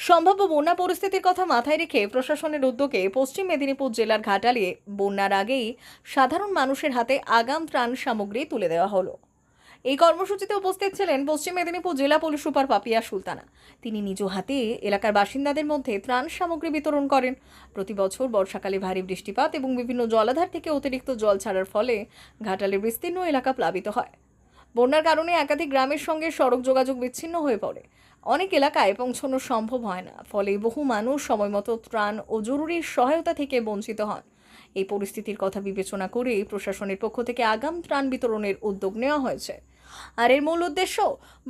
সম্ভাব্য বন্যা পরিস্থিতির কথা মাথায় রেখে প্রশাসনের উদ্যোগে পশ্চিম মেদিনীপুর জেলার ঘাটালে বন্যার আগেই সাধারণ মানুষের হাতে আগাম ত্রাণ সামগ্রী তুলে দেওয়া হলো। এই কর্মসূচিতে উপস্থিত ছিলেন পশ্চিম মেদিনীপুর জেলা পুলিশ সুপার পাপিয়া সুলতানা। তিনি নিজ হাতে এলাকার বাসিন্দাদের মধ্যে ত্রাণ সামগ্রী বিতরণ করেন। প্রতি বছর বর্ষাকালে ভারী বৃষ্টিপাত এবং বিভিন্ন জলাধার থেকে অতিরিক্ত জল ছাড়ার ফলে ঘাটালের বিস্তীর্ণ এলাকা প্লাবিত হয়। বন্যার কারণে একাধিক গ্রামের সঙ্গে সড়ক যোগাযোগ বিচ্ছিন্ন হয়ে পড়ে। অনেক এলাকায় পৌঁছানো সম্ভব হয় না, ফলে বহু মানুষ সময়মতো ত্রাণ ও জরুরি সহায়তা থেকে বঞ্চিত হন। এই পরিস্থিতির কথা বিবেচনা করে প্রশাসনের পক্ষ থেকে আগাম ত্রাণ বিতরণের উদ্যোগ নেওয়া হয়েছে। আর এর মূল উদ্দেশ্য,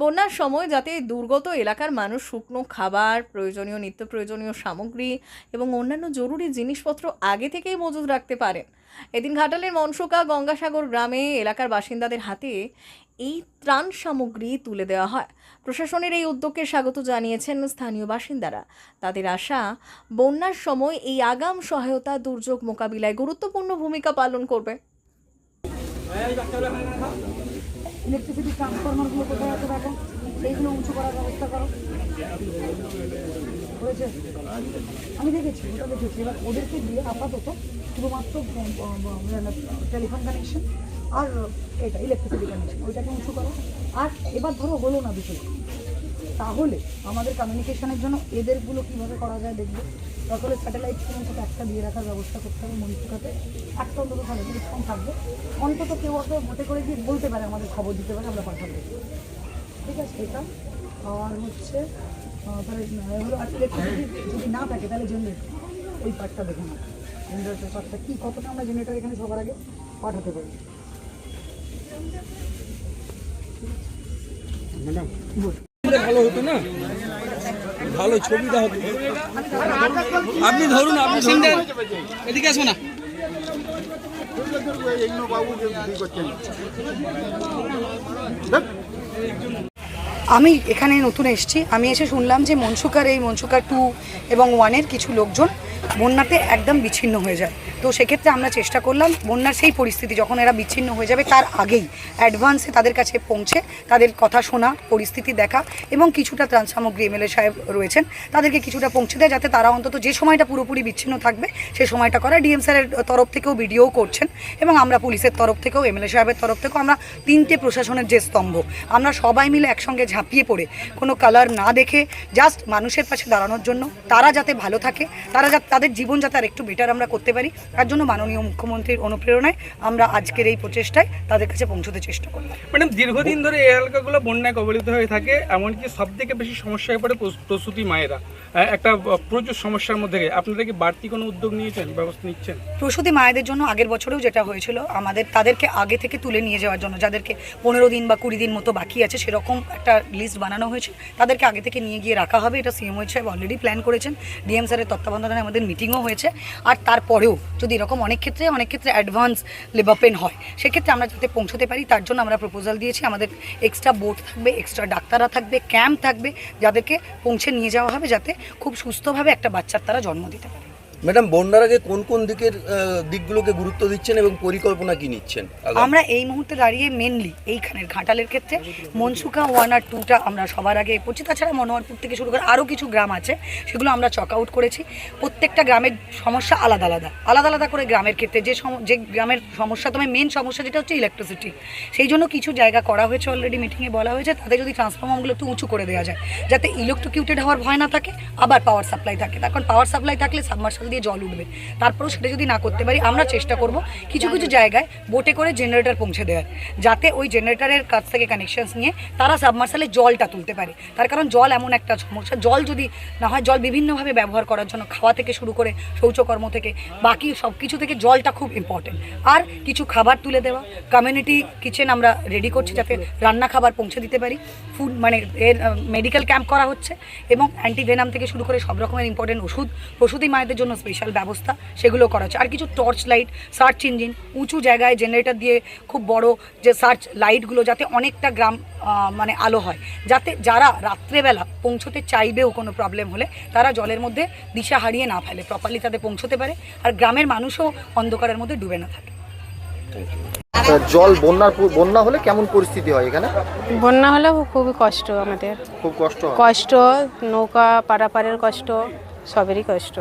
বন্যার সময় যাতে দুর্গত এলাকার মানুষ শুকনো খাবার, প্রয়োজনীয় নিত্য প্রয়োজনীয় সামগ্রী এবং অন্যান্য জরুরি জিনিসপত্র আগে থেকেই মজুত রাখতে পারেন। এদিন ঘাটালের মনসুকা গঙ্গাসাগর গ্রামে এলাকার বাসিন্দাদের হাতে এই ত্রাণ সামগ্রী তুলে দেওয়া হয়। প্রশাসনের এই উদ্যোগকে স্বাগত জানিয়েছেন স্থানীয় বাসিন্দারা। তাদের আশা, বন্যার সময় এই আগাম সহায়তা দুর্যোগ মোকাবিলায় গুরুত্বপূর্ণ ভূমিকা পালন করবে। ইলেকট্রিসিটি ট্রান্সফরমারগুলো কোথায় আছে দেখো, সেইগুলো উঁচু করার ব্যবস্থা করো। হয়েছে, আমি দেখেছি, ওটা দেখেছি। এবার ওদেরকে দিয়ে আপাতত শুধুমাত্র টেলিফোন কানেকশন আর এটা ইলেকট্রিসিটি কানেকশন ওইটাকে উঁচু করো। আর এবার ধরো হলো না বিষয়, তাহলে আমাদের কমিউনিকেশনের জন্য এদেরগুলো কীভাবে করা যায় দেখবে। তাহলে স্যাটেলাইট ফোন থেকে একটা দিয়ে রাখার ব্যবস্থা করতে হবে মনসুকাতে, একটা অন্তত স্যাটেলাইট ফোন থাকবে, অন্তত কেউ অত ভোটে করে গিয়ে বলতে পারে, আমাদের খবর দিতে পারে, আমরা পাঠাবো। ঠিক আছে, এটা আর হচ্ছে তাহলে হলো। আর ইলেকট্রিসিটি যদি না থাকে তাহলে জেনারেটর, ওই পার্টটা দেখে না, জেনারেটর পার্টটা কী, কতটা আমরা জেনারেটর এখানে সবার আগে পাঠাতে পারি। ম্যাডাম ভালো হতো না, ভালো ছবিটা হতো। আপনি ধরুন, আপনি সিঙ্গেল এদিকে আসো না। আমি এখানে নতুন এসেছি, আমি এসে শুনলাম যে মনসুকার 2 এবং 1-এর কিছু লোকজন বন্যাতে একদম বিচ্ছিন্ন হয়ে যায়। তো সেক্ষেত্রে আমরা চেষ্টা করলাম বন্যার সেই পরিস্থিতি যখন এরা বিচ্ছিন্ন হয়ে যাবে তার আগেই অ্যাডভান্সে তাদের কাছে পৌঁছে তাদের কথা শোনা, পরিস্থিতি দেখা এবং কিছুটা ত্রাণ সামগ্রী এমএলএ সাহেব রয়েছেন তাদেরকে কিছুটা পৌঁছে দেয়, যাতে তারা অন্তত যে সময়টা পুরোপুরি বিচ্ছিন্ন থাকবে সেই সময়টা করা। ডিএম স্যারের তরফ থেকেও ভিডিও করছেন এবং আমরা পুলিশের তরফ থেকেও, এমএলএ সাহেবের তরফ থেকেও, আমরা 3টে প্রশাসনের যে স্তম্ভ, আমরা সবাই মিলে একসঙ্গে ঝাঁপিয়ে পড়ে কোনো কালার না দেখে জাস্ট মানুষের পাশে দাঁড়ানোর জন্য, তারা যাতে ভালো থাকে, তাদের জীবন যাতে আর একটু বেটার আমরা করতে পারি, তার জন্য মাননীয় মুখ্যমন্ত্রীর অনুপ্রেরণায় আমরা আজকের এই প্রচেষ্টায় তাদের কাছে পৌঁছতে চেষ্টা করি। ম্যাডাম, দীর্ঘদিন ধরে এই এলাকাগুলো বন্যায় কবলিত হয়ে থাকে, এমনকি সব থেকে বেশি সমস্যা হয়ে পড়ে প্রসূতি মায়েরা, একটা প্রচুর সমস্যার মধ্যে। আপনারা কি বাড়তি কোনো উদ্যোগ নিয়েছেন, ব্যবস্থা নিচ্ছেন? প্রসূতি মায়েদের জন্য আগের বছরেও যেটা হয়েছিল, তাদেরকে আগে থেকে তুলে নিয়ে যাওয়ার জন্য, যাদেরকে 15 দিন বা 20 দিন মতো বাকি আছে, সেরকম একটা লিস্ট বানানো হয়েছে, তাদেরকে আগে থেকে নিয়ে গিয়ে রাখা হবে। এটা সিএমও সাহেব অলরেডি প্ল্যান করেছেন, ডিএম স্যারের তত্ত্বাবধানে আমাদের মিটিংও হয়েছে। আর তারপরেও যদি এরকম অনেক ক্ষেত্রে অ্যাডভান্স লেবার পেন হয়, সেক্ষেত্রে আমরা যাতে পৌঁছতে পারি তার জন্য আমরা প্রপোজাল দিয়েছি। আমাদের এক্সট্রা বোট থাকবে, এক্সট্রা ডাক্তাররা থাকবে, ক্যাম্প থাকবে, যাদেরকে পৌঁছে নিয়ে যাওয়া হবে যাতে খুব সুস্থভাবে একটা বাচ্চার তারা জন্ম দিতে পারে। ম্যাডাম, বন্যার আগে কোন কোন দিকগুলোকে গুরুত্ব দিচ্ছেন এবং পরিকল্পনা কি নিচ্ছেন? আমরা এই মুহূর্তে দাঁড়িয়ে মেনলি এইখানের ঘাটালের ক্ষেত্রে মনসুকা 1 আর 2টা আমরা সবার আগে করছি। তাছাড়া মনোহরপুর থেকে শুরু করে আরও কিছু গ্রাম আছে, সেগুলো আমরা চক আউট করেছি। প্রত্যেকটা গ্রামের সমস্যা আলাদা আলাদা করে গ্রামের ক্ষেত্রে যে গ্রামের সমস্যা, তোমার মেন সমস্যা যেটা হচ্ছে ইলেকট্রিসিটি, সেই জন্য কিছু জায়গা করা হয়েছে, অলরেডি মিটিংয়ে বলা হয়েছে তাদের যদি ট্রান্সফরমারগুলো একটু উঁচু করে দেওয়া যায়, যাতে ইলেকট্রোকিউটেড হওয়ার ভয় না থাকে, আবার পাওয়ার সাপ্লাই থাকে। কারণ পাওয়ার সাপ্লাই থাকলে সাবমার্শাল দিয়ে জল উঠবে, তারপরেও সেটা যদি না করতে পারি, আমরা চেষ্টা করব কিছু জায়গায় বোটে করে জেনারেটর পৌঁছে দেওয়ার, যাতে ওই জেনারেটরের কাছ থেকে কানেকশনস নিয়ে তারা সাবমার্শালে জলটা তুলতে পারে। তার কারণ জল এমন একটা সমস্যা, জল যদি না হয়, জল বিভিন্নভাবে ব্যবহার করার জন্য, খাওয়া থেকে শুরু করে শৌচকর্ম থেকে বাকি সব কিছু থেকে জলটা খুব ইম্পর্টেন্ট। আর কিছু খাবার তুলে দেওয়া, কমিউনিটি কিচেন আমরা রেডি করছি যাতে রান্না খাবার পৌঁছে দিতে পারি। ফুড মেডিকেল ক্যাম্প করা হচ্ছে এবং অ্যান্টিভেনাম থেকে শুরু করে সব রকমের ইম্পর্টেন্ট ওষুধ, প্রসূতি মায়েদের জন্য স্পেশাল ব্যবস্থা, সেগুলো করা হচ্ছে। আর কিছু টর্চ লাইট, সার্চ ইঞ্জিন, উঁচু জায়গায় জেনারেটর দিয়ে খুব বড় যে সার্চ লাইটগুলো, যাতে অনেকটা গ্রাম আলো হয়, যাতে যারা রাত্রেবেলা পৌঁছতে চাইবেও কোনো প্রবলেম হলে তারা জলের মধ্যে দিশা হারিয়ে না ফেলে, প্রপারলি তাদের পৌঁছতে পারে, আর গ্রামের মানুষও অন্ধকারের মধ্যে ডুবে না থাকে। জল বন্যা হলে কেমন পরিস্থিতি হয় এখানে? বন্যা হলেও খুবই কষ্ট আমাদের, খুব কষ্ট হয়। কষ্ট, নৌকা পারাপারের কষ্ট, সবেরই কষ্ট।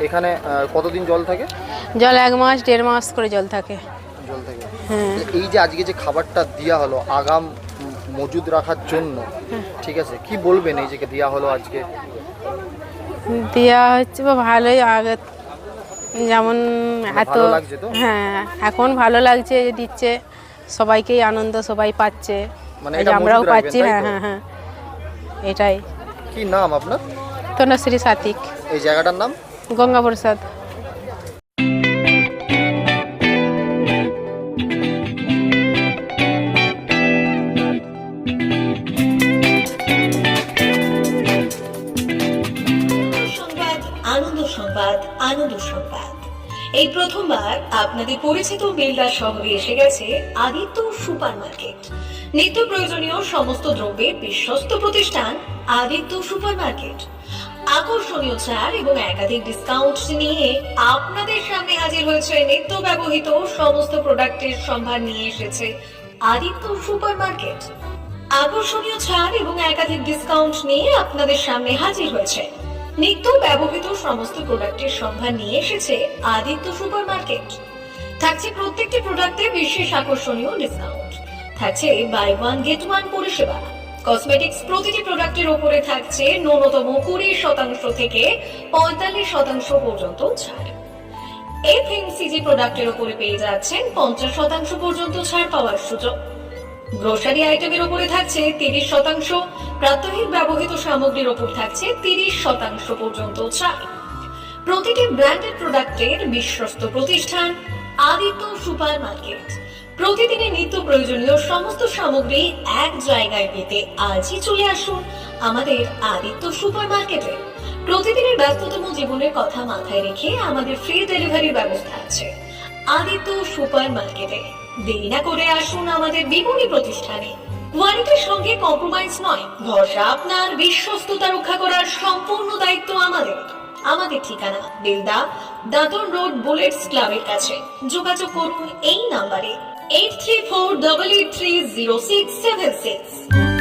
এখানে কতদিন জল থাকে? জল 1 মাস 1.5 মাস করে জল থাকে। জল থাকে। হ্যাঁ, এই যে আজকে যে খাবারটা দেওয়া হলো আগাম মজুদ রাখার জন্য, ঠিক আছে, কি বলবেন এই যে দেওয়া হলো আজকে? দেওয়া হচ্ছে বা ভালোই, আগে যেমন এত, ভালো লাগছে তো? হ্যাঁ এখন ভালো লাগছে যে দিচ্ছে, সবাইকেই আনন্দ, সবাই পাচ্ছে, মানে এই যে এটা আমরাও মজুদ রাখবেন, পাচ্ছি। তাই হ্যাঁ তো? হ্যাঁ হ্যাঁ, এটাই। কি নাম আপনার? তনুশ্রী সাতিক, এই জায়গাটার নাম? গঙ্গা প্রসাদ। সংবাদ, আনন্দ সংবাদ, আনন্দ সংবাদ। এই প্রথমবার আপনাদের পরিচিত বেলদা শহরে এসে গেছে আদিত্য সুপার মার্কেট। নিত্য প্রয়োজনীয় সমস্ত দ্রব্যের বিশ্বস্ত প্রতিষ্ঠান আদিত্য সুপার মার্কেট। আকর্ষণীয় ছাড় এবং একাধিক ডিসকাউন্ট নিয়ে আপনাদের সামনে হাজির হয়েছে। নিত্য ব্যবহৃত সমস্ত প্রোডাক্টের সম্ভার নিয়ে এসেছে আদিত্য সুপার মার্কেট। আকর্ষণীয় ছাড় এবং একাধিক ডিসকাউন্ট নিয়ে আপনাদের সামনে হাজির হয়েছে। নিত্য ব্যবহৃত সমস্ত প্রোডাক্টের সম্ভার নিয়ে এসেছে আদিত্য সুপার মার্কেট। থাকছে প্রত্যেকটি প্রোডাক্টে বিশেষ আকর্ষণীয় ডিসকাউন্ট। থাকছে বাই ওয়ান গেট ওয়ান পরিষেবা। কসমেটিক্স প্রতিটি প্রোডাক্টের উপরে থাকছে ন্যূনতম 20% থেকে 45% পর্যন্ত ছাড়। এফএমসিজি প্রোডাক্টের উপরে পেয়ে যাচ্ছেন 50% পর্যন্ত ছাড় পাওয়ার সুযোগ। গ্রোসারি আইটেমের উপরে থাকছে 30%, প্রাত্যহিক ব্যবহৃত সামগ্রীর উপর থাকছে 30% পর্যন্ত ছাড়। প্রতিটি ব্র্যান্ডেড প্রোডাক্টের বিশ্বস্ত প্রতিষ্ঠান আদিত্য সুপার মার্কেট। প্রতিদিনের নিত্য প্রয়োজনীয় সমস্ত সামগ্রী এক জায়গায় পেতে আজই চলে আসুন আমাদের আদিত্য সুপার মার্কেটে। প্রতিদিনের ব্যস্ততম জীবনের কথা মাথায় রেখে আমাদের ফ্রি ডেলিভারির ব্যবস্থা আছে আদিত্য সুপার মার্কেটে। দেরি না করে আসুন আমাদের বিপণী প্রতিষ্ঠানে। কোয়ালিটির সঙ্গে কম্প্রোমাইজ নয়, ভরসা আপনার, বিশ্বস্ততা রক্ষা করার সম্পূর্ণ দায়িত্ব আমাদের। আমাদের ঠিকানা বেলদা, দাঁতন রোড, বুলেটস ক্লাবের কাছে। যোগাযোগ করুন এই নাম্বারে 8348830676।